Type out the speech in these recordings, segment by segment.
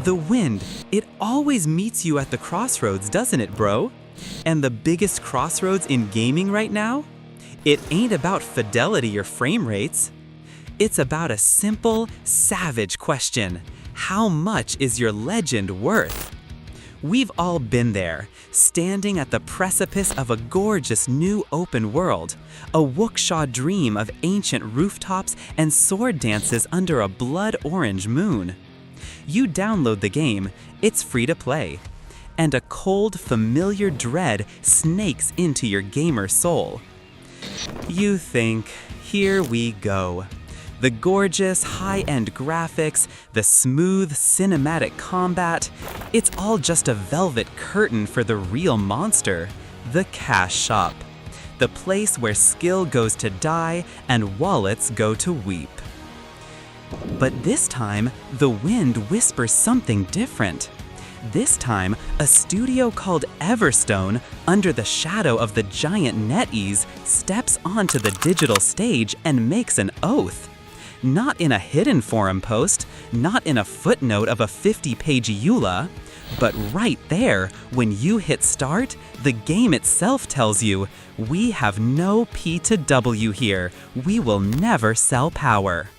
The wind, it always meets you at the crossroads, doesn't it, bro? And the biggest crossroads in gaming right now? It ain't about fidelity or frame rates. It's about a simple, savage question. How much is your legend worth? We've all been there, standing at the precipice of a gorgeous new open world, a Wuxia dream of ancient rooftops and sword dances under a blood-orange moon. You download the game, it's free to play, and a cold, familiar dread snakes into your gamer soul. You think, here we go. The gorgeous, high-end graphics, the smooth, cinematic combat, it's all just a velvet curtain for the real monster, the cash shop. The place where skill goes to die and wallets go to weep. But this time, the wind whispers something different. This time, a studio called Everstone, under the shadow of the giant NetEase, steps onto the digital stage and makes an oath. Not in a hidden forum post, not in a footnote of a 50-page EULA, but right there, when you hit start, the game itself tells you, we have no P2W here, we will never sell power.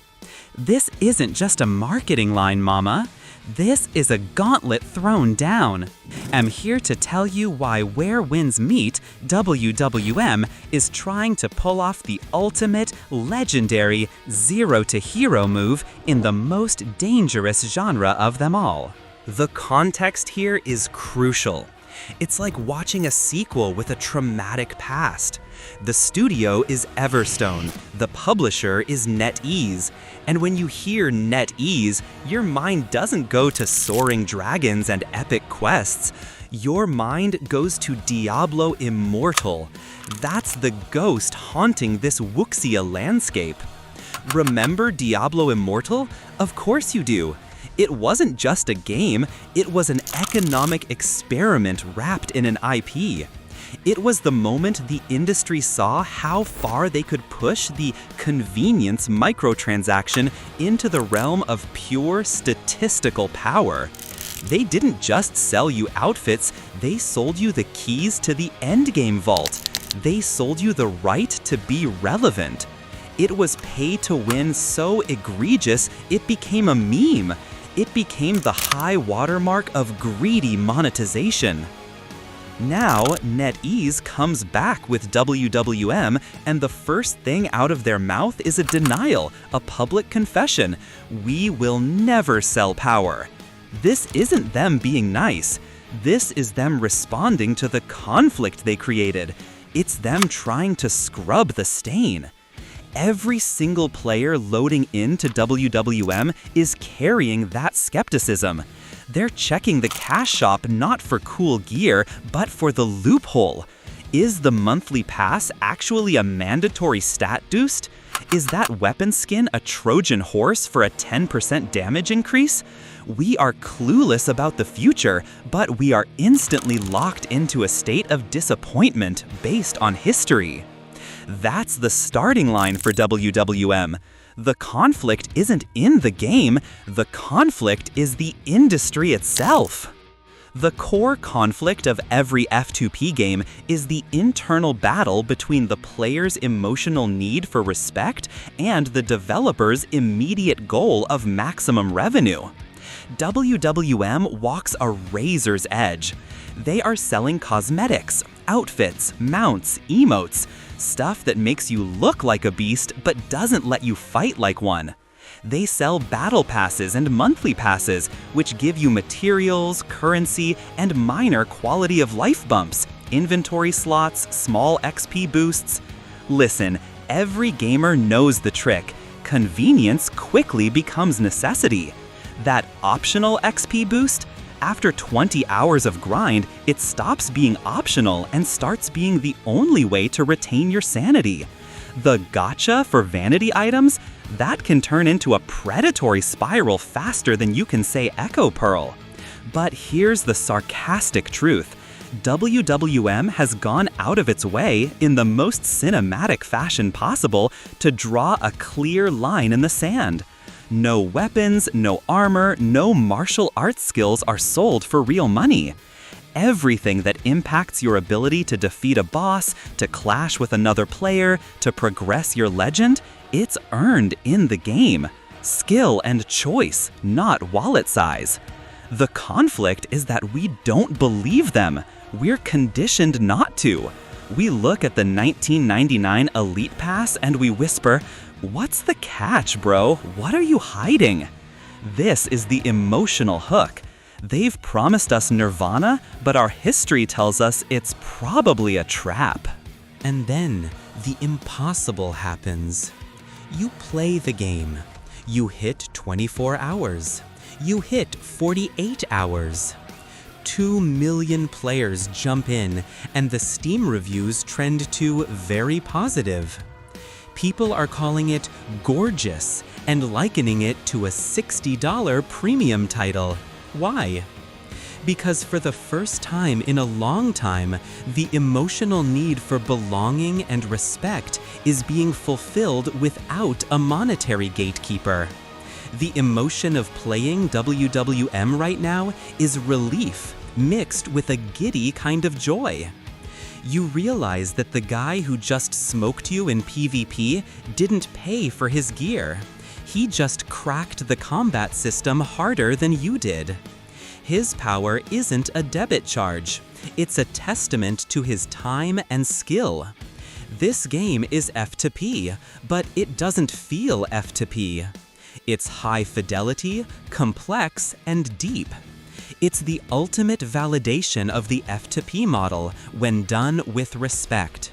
This isn't just a marketing line, mama. This is a gauntlet thrown down. I'm here to tell you why Where Winds Meet, WWM, is trying to pull off the ultimate, legendary, zero-to-hero move in the most dangerous genre of them all. The context here is crucial. It's like watching a sequel with a traumatic past. The studio is Everstone, the publisher is NetEase, and when you hear NetEase, your mind doesn't go to soaring dragons and epic quests. Your mind goes to Diablo Immortal. That's the ghost haunting this Wuxia landscape. Remember Diablo Immortal? Of course you do. It wasn't just a game, it was an economic experiment wrapped in an IP. It was the moment the industry saw how far they could push the convenience microtransaction into the realm of pure statistical power. They didn't just sell you outfits, they sold you the keys to the endgame vault. They sold you the right to be relevant. It was pay to win so egregious it became a meme. It became the high watermark of greedy monetization. Now, NetEase comes back with WWM, and the first thing out of their mouth is a denial, a public confession. We will never sell power. This isn't them being nice. This is them responding to the conflict they created. It's them trying to scrub the stain. Every single player loading into WWM is carrying that skepticism. They're checking the cash shop not for cool gear, but for the loophole. Is the monthly pass actually a mandatory stat boost? Is that weapon skin a Trojan horse for a 10% damage increase? We are clueless about the future, but we are instantly locked into a state of disappointment based on history. That's the starting line for WWM. The conflict isn't in the game, the conflict is the industry itself. The core conflict of every F2P game is the internal battle between the player's emotional need for respect and the developer's immediate goal of maximum revenue. WWM walks a razor's edge. They are selling cosmetics, outfits, mounts, emotes, stuff that makes you look like a beast but doesn't let you fight like one. They sell battle passes and monthly passes, which give you materials, currency, and minor quality of life bumps, inventory slots, small XP boosts. Listen, every gamer knows the trick. Convenience quickly becomes necessity. That optional XP boost? After 20 hours of grind, it stops being optional and starts being the only way to retain your sanity. The gotcha for vanity items? That can turn into a predatory spiral faster than you can say Echo Pearl. But here's the sarcastic truth. WWM has gone out of its way, in the most cinematic fashion possible, to draw a clear line in the sand. No weapons, no armor, no martial arts skills are sold for real money. Everything that impacts your ability to defeat a boss, to clash with another player, to progress your legend, it's earned in the game. Skill and choice, not wallet size. The conflict is that we don't believe them. We're conditioned not to. We look at the 1999 Elite Pass and we whisper, "What's the catch, bro? What are you hiding?" This is the emotional hook. They've promised us nirvana, but our history tells us it's probably a trap. And then the impossible happens. You play the game. You hit 24 hours. You hit 48 hours. 2 million players jump in, and the Steam reviews trend to very positive. People are calling it gorgeous and likening it to a $60 premium title. Why? Because for the first time in a long time, the emotional need for belonging and respect is being fulfilled without a monetary gatekeeper. The emotion of playing WWM right now is relief mixed with a giddy kind of joy. You realize that the guy who just smoked you in PvP didn't pay for his gear. He just cracked the combat system harder than you did. His power isn't a debit charge. It's a testament to his time and skill. This game is F2P, but it doesn't feel F2P. It's high fidelity, complex, and deep. It's the ultimate validation of the F2P model when done with respect.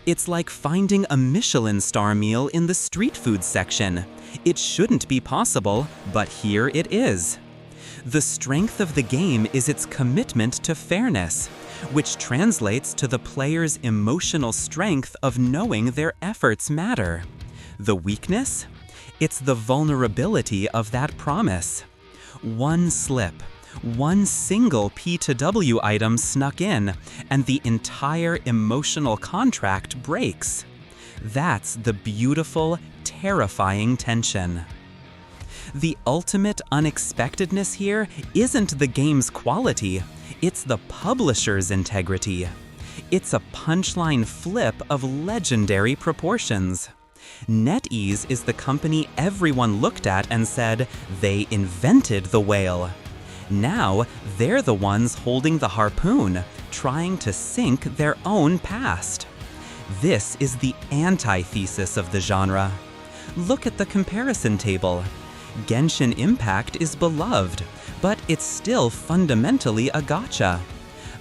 It's like finding a Michelin star meal in the street food section. It shouldn't be possible, but here it is. The strength of the game is its commitment to fairness, which translates to the player's emotional strength of knowing their efforts matter. The weakness? It's the vulnerability of that promise. One slip, one single P2W item snuck in, and the entire emotional contract breaks. That's the beautiful, terrifying tension. The ultimate unexpectedness here isn't the game's quality, it's the publisher's integrity. It's a punchline flip of legendary proportions. NetEase is the company everyone looked at and said, they invented the whale. Now, they're the ones holding the harpoon, trying to sink their own past. This is the antithesis of the genre. Look at the comparison table. Genshin Impact is beloved, but it's still fundamentally a gacha.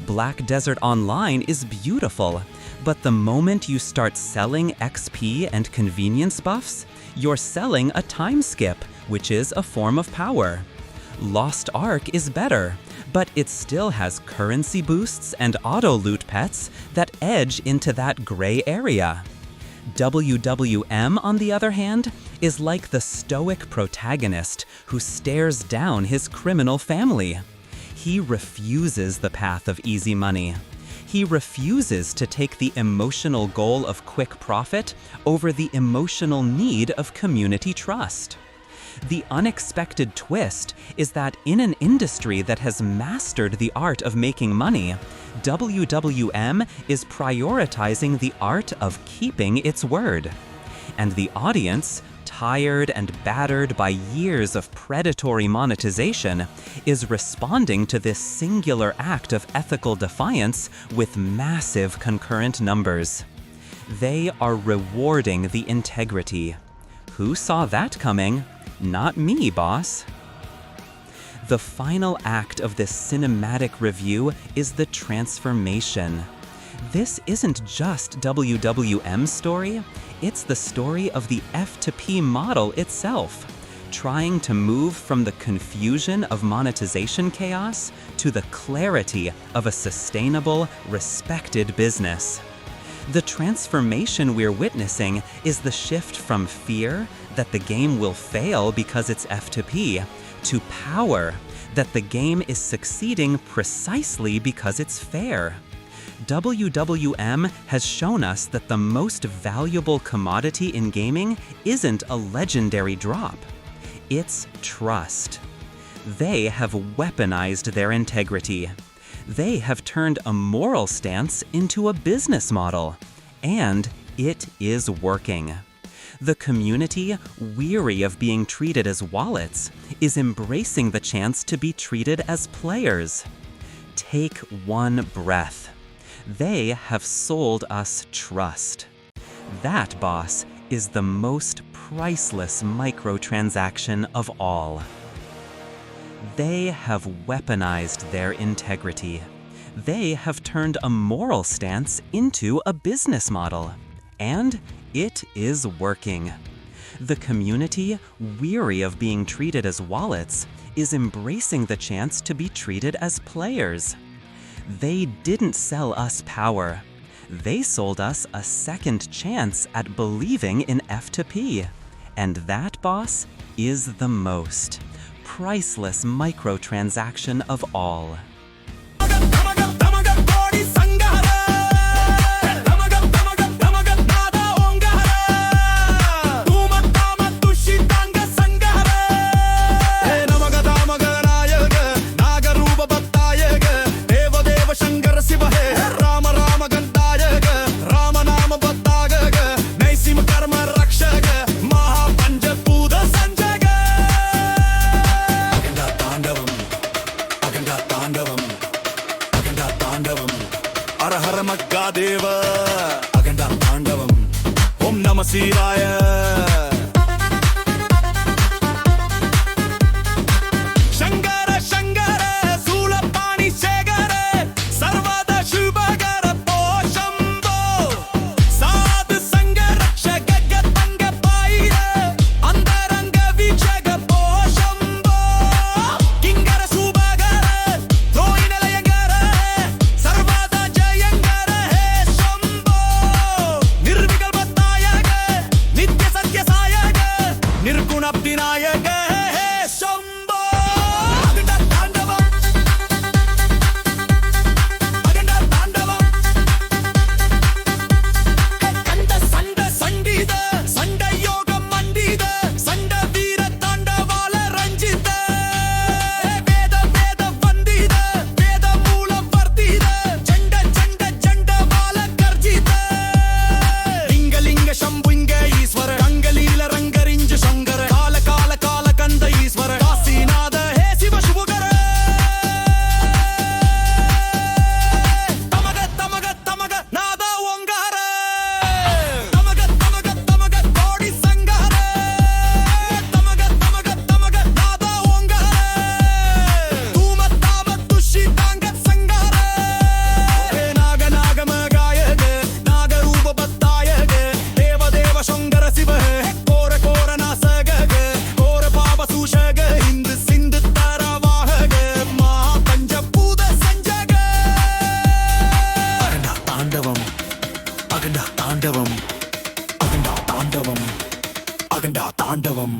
Black Desert Online is beautiful, but the moment you start selling XP and convenience buffs, you're selling a time skip, which is a form of power. Lost Ark is better, but it still has currency boosts and auto-loot pets that edge into that gray area. WWM, on the other hand, is like the stoic protagonist who stares down his criminal family. He refuses the path of easy money. He refuses to take the emotional goal of quick profit over the emotional need of community trust. The unexpected twist is that in an industry that has mastered the art of making money, WWM is prioritizing the art of keeping its word. And the audience, tired and battered by years of predatory monetization, is responding to this singular act of ethical defiance with massive concurrent numbers. They are rewarding the integrity. Who saw that coming? Not me, boss. The final act of this cinematic review is the transformation. This isn't just WWM's story, it's the story of the F2P model itself, trying to move from the confusion of monetization chaos to the clarity of a sustainable, respected business. The transformation we're witnessing is the shift from fear that the game will fail because it's F2P to power that the game is succeeding precisely because it's fair. WWM has shown us that the most valuable commodity in gaming isn't a legendary drop. It's trust. They have weaponized their integrity. They have turned a moral stance into a business model. And it is working. The community, weary of being treated as wallets, is embracing the chance to be treated as players. Take one breath. They have sold us trust. That, boss, is the most priceless microtransaction of all. They have weaponized their integrity. They have turned a moral stance into a business model. And it is working. The community, weary of being treated as wallets, is embracing the chance to be treated as players. They didn't sell us power. They sold us a second chance at believing in F2P. And that, boss, is the most priceless microtransaction of all. Deva Aganda Pandavam Om Namah Shivaya Shangara Shangara Sulapani Shegara Sarvada Shubhagara Poshambho Sad Sangara Shagaga Tanga Paira Andaranga Vichaga Poshambho Kingara Subhagara Thoinalayangara Sarvada Jayangara தாண்டவம்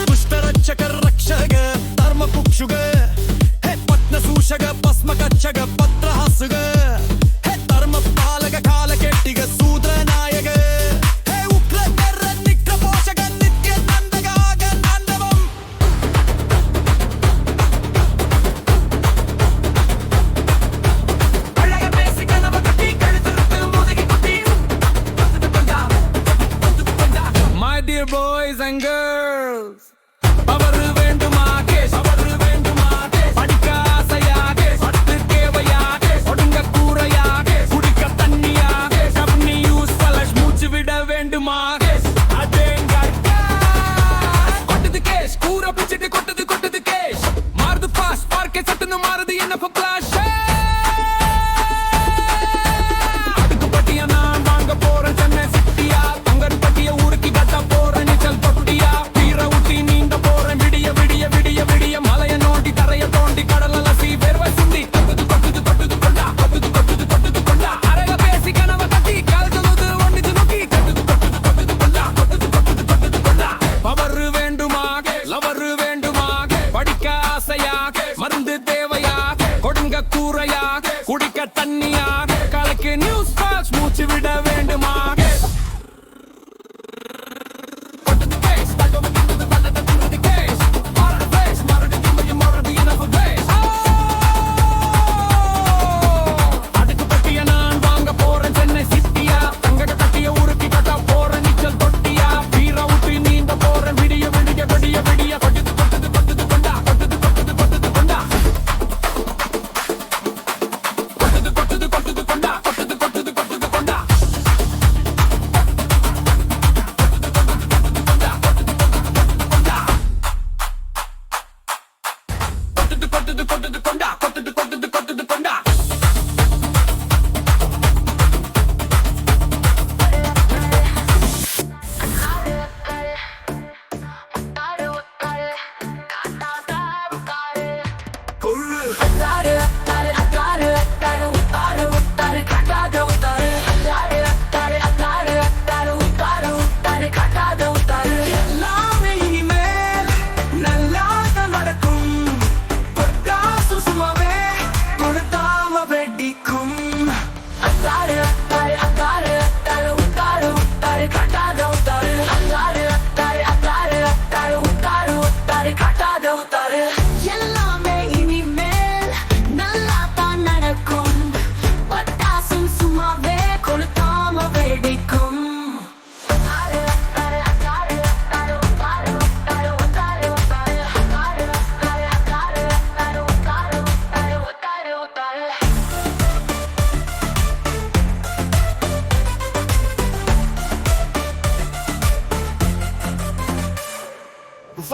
புஷ்பரட்சக ரக்ஷக தர்ம புக்ஷுக பத்ன சூஷக பஸ்ம கச்சக பத்ரஹாசுக தர்ம பாலக கால கெட்டிக சூத்ர நாயக boys and girls power venduma case power venduma case padikka asaya case pattu kevaya case odunga kooraya case kudikka thanniya case apni use flash mooch vida venduma case adenga kottadu case koora pichite kottadu case mardu fast park satnu maradu enna for clash adukku patiya naan vaanga poren chennai citya angar patiya oorukku gatta மலைய நோண்டி தரைய தோண்டி கடல லசி வேர்வை சிந்தி தொட்டுது கொண்டா அரக பேசி கனவ கட்டி கால் சொல்லுது ஒன்னிது நோக்கி தொட்டுது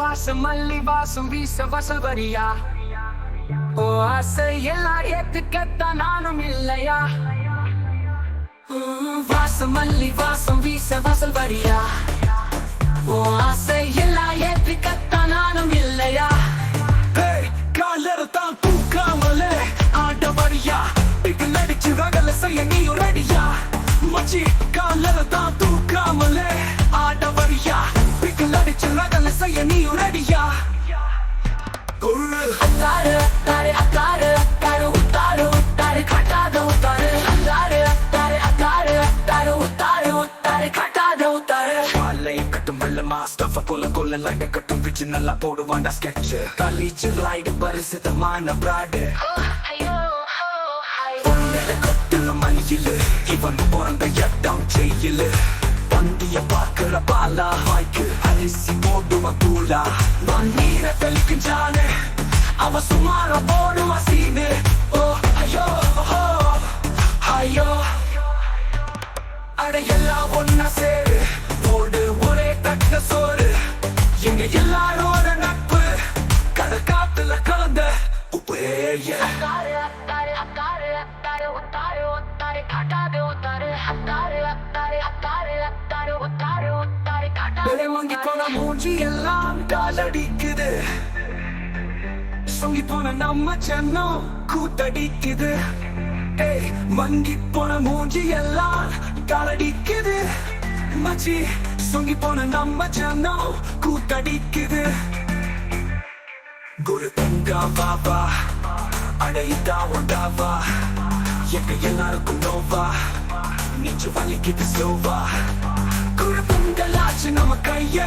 வாசம் மல்லி வாசம் வீச வசவரியா ஓ ஆசை எல்லாம் ஏத்துக்கத்தான் நானும் இல்லையா வாசம் மல்லி வாசம் வீச வாசல் வரியா ஓ ஆசை எல்லாம் ஏத்துக்கத்தான் நானும் இல்லையா காலத்தான் தூக்காமலே ஆட வரியா பிகில் அடிச்சு ரகல செய்ய நீயும் ரெடியா மச்சி காலத்தான் தூக்காமலே ஆட வரியா பிகில் அடிச்சு ரகல செய்ய நீயும் ரெடியா அத்தாரு அத்தாரு அத்தாரு அத்தாரு உத்தாரு உத்தாரு கட்டாத உத்தாரு அத்தாரு அத்தாரு அத்தாரு அத்தாரு உத்தாரு உத்தாரு கட்டாத உத்தாரு வாலை கட்டும் வெள்ளமா ஸ்டஃப் கொல்ல லைட் கட்டும் பிச்சு நல்லா போடுவாண்டா ஸ்கெட்ச் கலீச்சு லைட் பரிசுத்தமான பிராடு கட்டுல மணியிலு இவன் பிறந்த எட்டாம் செய்யிலு வண்டிய பார்க்கிற பாலா வாய்க்கு அரிசி போடுவ தூளா நான் நீரை தெளிக்கின்றானே அவ சுமார போடுவ சீனு ஓ ஐயோ ஐயோ அட எல்லாம் ஒன்னா சேரு போடு ஒரே தட்ட சோறு எங்க எல்லாரோட நட்பு கதை காத்துல கலந்த உப்பு வாங்கி போன மூஞ்சி எல்லாம் காலடிக்குது சொங்கி போன நம்ம சென்னம் கூத்தடிக்குது மங்கி போன மூஞ்சி எல்லாம் காலடிக்குது மச்சி சொங்கி போன நம்ம சென்னம் கூத்தடிக்குது குரு தங்கா பாபா அடையிட்டா ஒண்டாவா எங்க எல்லாருக்கும் நோவா நெஞ்சு வலிக்குது ஸ்லோவா குரு பொங்கலாச்சு நம்ம கைய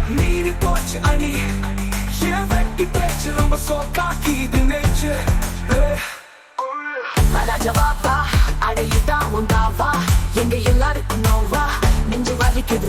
மீறி போச்சு அணி ஏன் வெட்டி பேச்சு ரொம்ப சோக்காக்கி இது நேச்சு ஜவாபா அடையிட்டா ஒண்டாவா எங்க எல்லாருக்கும் நோவா நெஞ்சு வலிக்குது